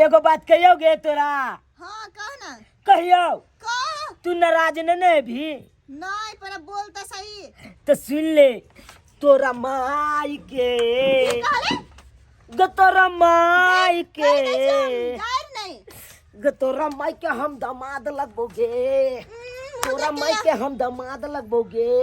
एगो बात कहियो गे तोरा। हाँ कह ना। कहियो कह। तू नाराज नहीं भी नहीं पर बोलता सही। तो सुन ले तोरा माई के तोरा माई के नहीं तोरा माई के हम दामाद लगबोगे। तोरा माई के हम दामाद लगबोगे।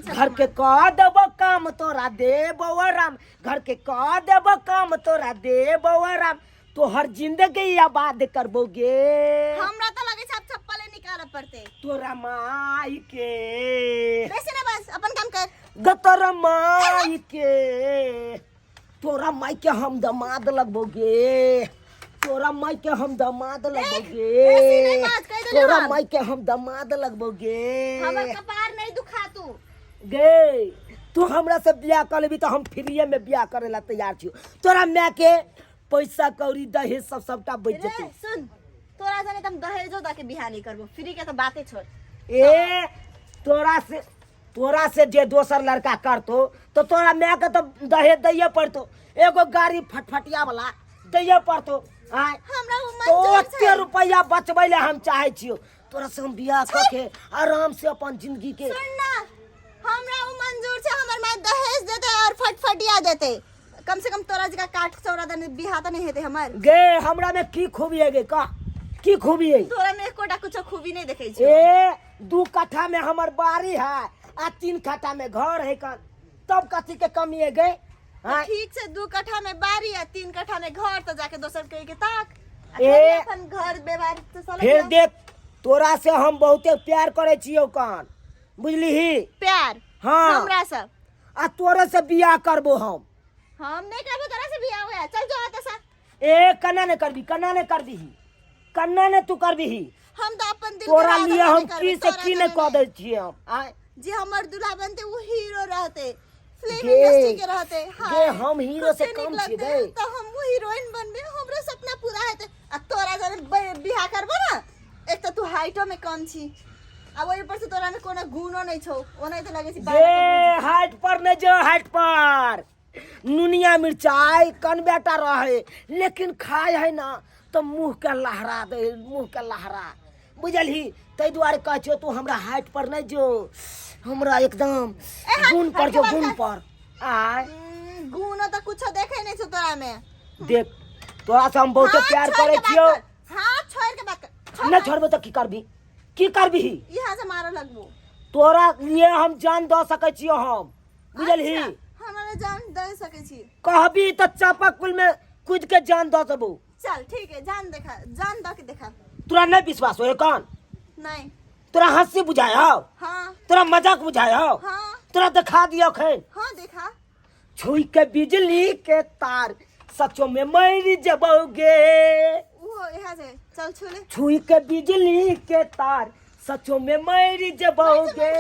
घर के कह देबो काम तोरा देबो आराम। घर के कह देबो काम तोरा देबो आराम। तो हर जिंदगी आबाद करबोगे। हमरा तो लगे सब चप्पल निकाल पड़ते। तोरा माई के वैसे ना बस अपन काम कर। तोरा माई के तोरा माई के हम दामाद लगबोगे। तोरा माई के हम दामाद लगबोगे। तोरा माई के हम दामाद लगबोगे। हमर कपार नहीं दुखा तू गे तू हमरा से बियाह कर लेबी तो हम फ्रीए में बियाह करे ला तैयार छी। तोरा मैं के पैसा कौड़ी दहेज सब सबटा बच जते। सुन तोरा जाने तुम दहेजो दा के बियाह नहीं करबो। फ्री के तो बातें छोड़। ए तोरा से जे दोसर लड़का करतो तो तोरा मैं के तो दहेज दैये पड़तो। एगो गाड़ी फटफटिया वाला दैये पड़तो। आय हमरा तो 80 रुपया बचबै ले हम चाहे छियो। तोरा से हम बियाह करके आराम से अपन जिंदगी के सुन ना हमरा वो मंजूर छे। हमर मां दहेज देते और फटफटिया देते। कम से कम तोरा जका काट चौरा दन बियाह त नहीं हेते हमर। गे हमरा में की खूबी है गे का की खूबी है। तोरा में कोटा कुछ खूबी नहीं देखे छी। ए 2 कट्ठा में हमर बाड़ी है आ 3 कट्ठा में घर है का तब कथी के कमी है गे। हाँ ठीक से 2 कट्ठा में बाड़ी है 3 कट्ठा में घर तो जाके दोसर कहीं के ताक ए अपन घर व्यवहार तो साला फिर देख तोरा से हम बहुते प्यार करे छियो कान बुझली ही प्यार। हाँ हमरा सब आ तोरे से बियाह करबो हम नहीं करबो। तोरा से बियाह होया चल जो आते सा। ए कन्ना ने करबी कन्ना ने करबी कन्ना ने तू करबी ही। हम तो अपन दिल तोरा लिए हम की से की ने कह दे छिए हम आय जे हमर दूल्हा बनते वो हीरो रहते फिल्म गे, इंडस्ट्री के रहते। गे हम हीरो से कम छी गे। तो हम वो हीरोइन बनबे हमरो सपना पूरा हेते। आ तोरा जरे बियाह करबो ना एक तो तू हाइटो में कम छी अब ओइ पर से तोरा में कोनो गुणो नहीं छौ। ओ नहीं तो लगे छी गे हाइट पर ने जो हाइट पर नुनिया मिर्चाई कन बेटा रहे लेकिन खाए है ना तो मुंह के लहरा दे मुंह के लहरा बुझलही। तै दुआरे कह छो तू हमरा हाइट पर नहीं जो हमरा एकदम गुण पर जो गुण पर आय गुणो तो कुछ देखे नहीं छौ तोरा में। देख तोरा से हम बहुत प्यार करे छियो। हां छोड़ के बात कर। न छोड़बो तो की करबी यहां से मारो लगबो। तोरा लिए हम जान द सके छियो हम बुझलही। हमरा जान दे सके छी कहबी तो चापाकुल में कूद के जान द देबो। चल ठीक है जान द के देखा। तोरा नहीं विश्वास हो कान नहीं तोरा हंसी बुझायो। हाँ तोरा मजाक बुझायो। हाँ तोरा दिखा दियो खैन हाँ देखा। छुई के बिजली के तार सचो में मर जबोगे। वो यहाँ से चल छुले। छुई के बिजली के तार सचो में मर जबोगे।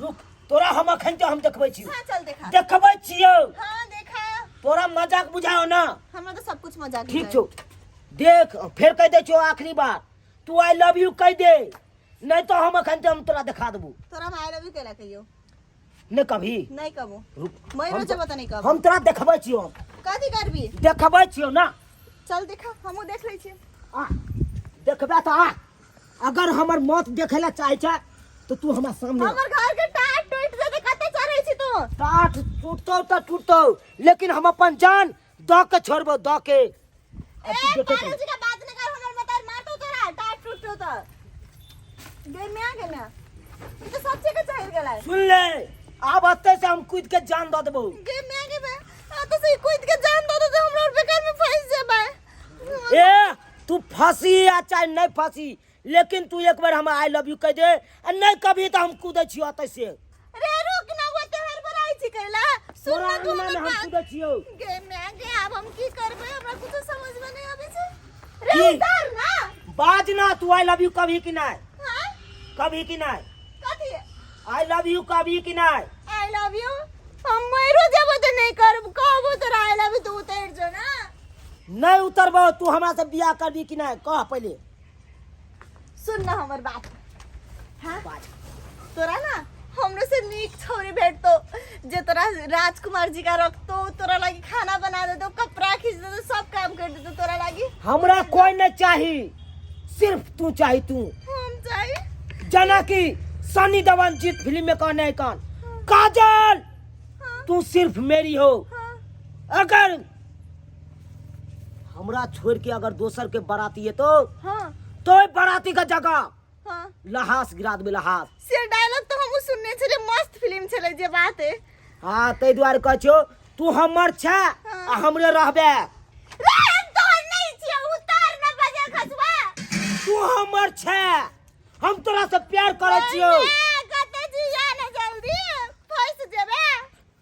रुक तोरा हम अखन तो हम देखबै छियो। हाँ चल देखा। देखबै छियो। हाँ देखा। तोरा मजाक बुझाओ ना। हमरा तो सब कुछ मजाक ठीक छो देख फिर कह दे छो आखिरी बार तू आई लव यू कह दे नहीं तो हम अखन हम तोरा दिखा देबो। तोरा में आई लव यू केला कहियो नहीं कभी नहीं कबो रुक मैं रोज बता नहीं कबो। हम तोरा देखबै छियो कथी करबी देखबै छियो ना। चल देखा हमहु देख लै छी। आ देखबे तो आ अगर हमर मौत देखेला चाहे छ तो तू हमरा सामने हमर घर के टाट टूट जेते कते चढ़ै छी तू। टाट टूटतो तो टूटतो लेकिन हम अपन जान द के छोड़बो द के। ए पारू जी का बात न कर हमर मतार मारतो तोरा टाट टूटतो तो गे में ये तो सच्चे के चढ़ गेला। सुन ले अब अत्ते से हम कूद के जान द देबो। गे में आ तो से कूद के जान दो तो हमरा बेकार में फंस जेबे। ए तू फंसी या चाहे नहीं फंसी लेकिन तू एक बार हम आई लव यू कह दे और नहीं कभी तो हम कूदे छियो अतै से। रे रुक ना वो तोहर बड़ाई छी कैला सुन ना तू हम कूदे छियो। गे अब हम की करबे हमरा कुछ समझ में नहीं आबे छै। रे उतार ना बाज ना तू आई लव यू कभी कि नहीं हां कभी कि नहीं कथी आई लव यू कभी कि नहीं। आई लव यू हम मरो जब तो नहीं करब कहबो तो आई लव यू तो उतर जो ना। नहीं उतरबो तू हमरा से बियाह करबी कि नहीं कह पहले। सुन ना हमर बात। हां बाज तोरा ना हमरे से नीक छोरी भेटतो जे तोरा राजकुमार जी का रखतो तोरा लगी खाना बना देतो कपड़ा खींच देतो सब काम कर देतो हमरा कोई नहीं चाही, सिर्फ तू चाही। तू हम चाहिए जना की सनी देओल जीत फिल्म में कहने है कौन, काजल तू सिर्फ मेरी हो। अगर हमरा छोड़ के अगर दोसर के बाराती है तो बाराती का जगह लहास गिरा देबे, लहास। से डायलॉग तो हम सुनने छले, मस्त फिल्म छले जे बात है। हाँ तै दुआरे कहै छौ तू हमर छ आ हमरे रहबे। रे हम तोहर नहीं छियै, उतार न बजे खसवा। तू हमर छ, हम तोरा से प्यार करे छियो। कते जिया न जल्दी फंस जेबे।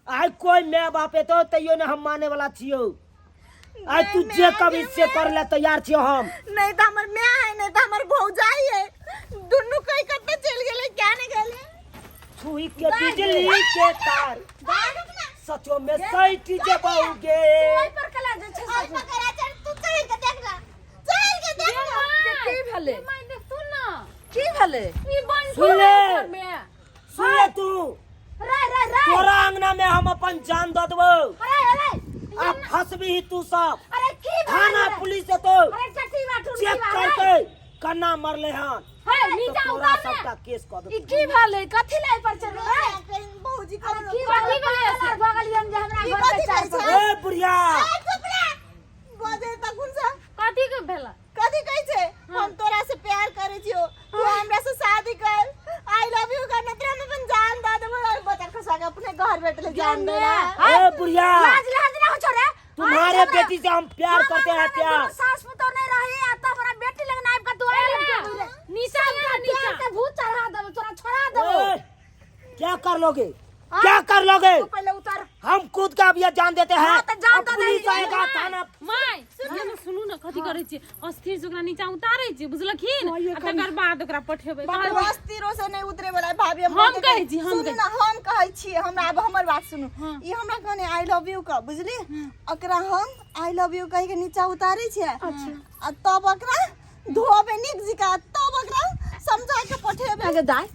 आइ कोई माय बापे तो तैयो ने हम माने वाला छियो। आइ तू जे कभी से कर ले तैयार छियो हम। नहीं तो हमर माय है, नहीं तो हमर भौजाई है, दुनु कोई कते चल गेले, क्या नहीं गेले। छुई के बिजली के तार सचो में सैट जबाओगे। ओइ पर कला जे छै, ओइ पर कला चल, तू चल के देख ना, चल के देख ना। की भेले मैं देख तू ना की भेले ई बन सुन ले, में सुन ले तू। रे तोरा अंगना में हम अपन जान दे देबो। अरे आ फंसबी ही तू सब। अरे की थाना पुलिस है तो अरे चट्टी बाटू चेक करके कन्ना मरले हन। है तो नीचा तोरा उतार सबका केस कर ई दे। की भेले कथि लाई पर चल रे बहुजी की कथि भेले सर भगलियन जे हमरा ई घर कथि पे चाय कहै पर छै? ए बुढ़िया चुप रे बजे तकुन से कथि के भेला कथि कहै छै? हम तोरा से प्यार करै छियो, तू हमरा से शादी कर, आई लव यू कर, नतरा में अपन जान दे देबो। बता खसा के अपने घर बैठले जान दे ना। ए बुढ़िया लाज लाज ना हो छोरे। तुम्हारे बेटी से हम प्यार करते हैं, प्यार। सास में तो नहीं रही है, तब हमरा बेटी लग नाइब का तू आई लग नीचा नीचा के भूत चढ़ा दे, तोरा छोड़ा दे। ए, क्या कर लोगे, क्या कर लोगे? तू पहले उतार। हम खुद का भी जान देते हैं। हाँ, तो जान अब तो पुलिस नहीं आएगा, थाना। माय सुनू न कथि करै छी, अस्थिर से ओकरा नीचा उतारै छी, बुझलखिन? आ तकर बाद ओकरा पठेबै। बस्तीरो से नहीं उतरे वाला भाभी। हम कहै छी, हम सुनू ना, हम कहै छी, हमरा अब हमर बात सुनू। हाँ। ई हमरा कहने आई लव यू का, बुझली? ओकरा हम आई लव यू कह के नीचा उतारै छियै। आ तब ओकरा धोबे निक जिका, तब ओकरा समझा के पठेबे। आगे दाई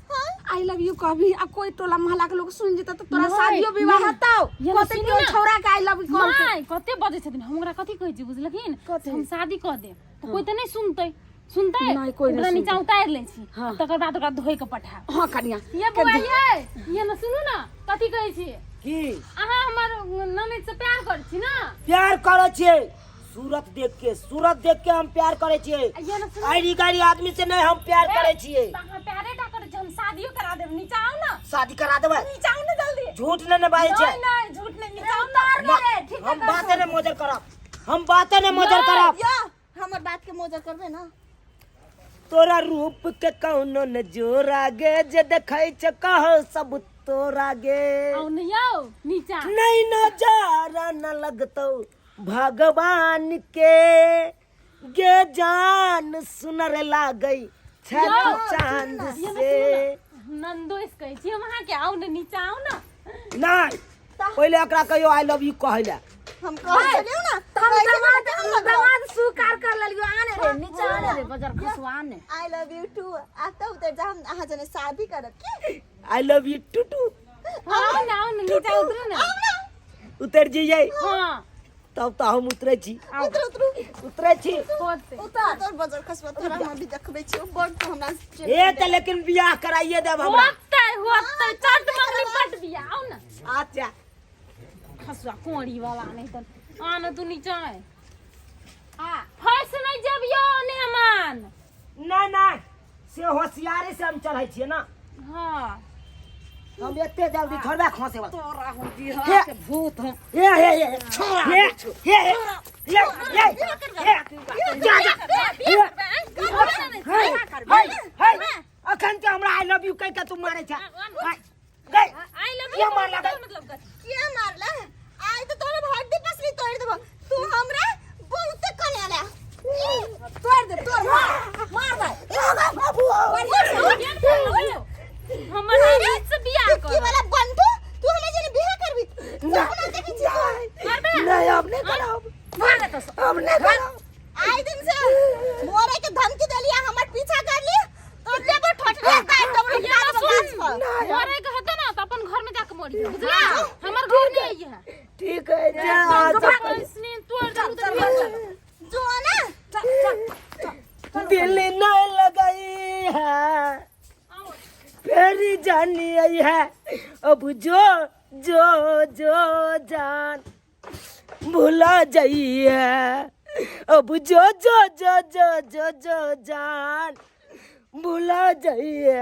आई लव यू कभी आ कोई टोला मोहल्ला के लोग सुन जेता तो तोरा शादियो विवाह हताओ। ये कते सुनू के ना। छौरा के आई लव यू कह के माय कते बजै छथिन, हमरा कथि कहै छी बुझलखिन? से हम शादी क देब त कोई त नहीं सुनतै, सुनतै? नहीं, कोई नहीं ओकरा नीचा उतार लै छी, हाँ। तकर बाद ओकरा धोइ के पठाएब। हां कनिया ये बुआ ये न सुनू न कथि कहै छी, की अहाँ हमर ननद से प्यार करै छी ना? प्यार करे छियै? सूरत देख के हम प्यार करे छियै। ये न सुनू, आईडी गाड़ी आदमी से नहीं हम प्यार करे छियै। अहाँ प्यारे टा करै छी, हम शादियो करा देब। नीचा आउ ना, शादी करा देबै। नीचा आउ ना जल्दी। झूठ नहीं बाजै छै। नहीं नहीं झूठ नहीं, नीचा आउ ना। ठीक हम बातें ने मोजर करब, हम बातें ने मोजर करब। या हमर बात के मौजा करबे ना। तोरा रूप के कौनो न जोरा गे, जे देखै छ कहो सब तोरा गे। आउ नहीं आओ नीचा। नहीं नजारा न लगतो भगवान के, गे जान सुनर लागई छत चांद से। नंदो इस कहै छी, हम अहाँ के आउ ना, नीचा आउ ना। नहीं पहले एकरा कहियो आई लव यू कहला। हम कह चलियो ना, हम दमाद स्वीकार कर लेलियो। आने रे नीचा आने रे बजर खसवा ने। I love you too. आता उतर जा, हम अहाँ जने शादी करब की। आई लव यू टू आउ ना नीचा उतरू ना। उतर जाइए। हां तब तो हम उतरे छी, उतरू उतरे छी। होते उतार तोर बजर खसवा तोरा हम भी देखबै छी। बड़ तो हमरा ए त लेकिन बियाह कराइए देब हमरा। होते चट मंगली पट दिया। आउ ना अच्छा खसवा कोड़ी वाला नहीं तो आना तू नीचा है। फंस नहीं जबियो नेमान। नहीं नहीं से होशियारी से हम चढ़ै छियै ना। हां हम एते जल्दी थोड़ा खसे वाला। तोरा हम बिहार के भूत हम। ये छोड़ा अखन के हमरा आई लव यू कह के तू मारे छ। आई लव क्या यू मारला बे? मतलब कर किया मारला? आई तो तोरे हड्डी पसली तोड़ देबो। तू हमरा बहुत कनेला तोड़ दे, तोड़ मार दे। हमर हाथ से बियाह की कर। वाला बंधु, तू हमरा जने बियाह करबी? सपना देखै छी। नहीं अब नहीं करब, मार दे तो। अब नहीं करब। आई दिन से मोरे के धमकी देलिया, हमर पीछा कर ली तो लेबो ठोठले काट देबो। मोरे के हतो ना तो अपन घर में जाके मोरी बुझला। हमर घर नहीं है। ठीक है जा इसने तोड़ दे जो ना दिल न लगाई है फिर जानी आई है अब जो जो जो जान भुला जाइए अब जो जो जो जो जो जो जान भुला जाइए।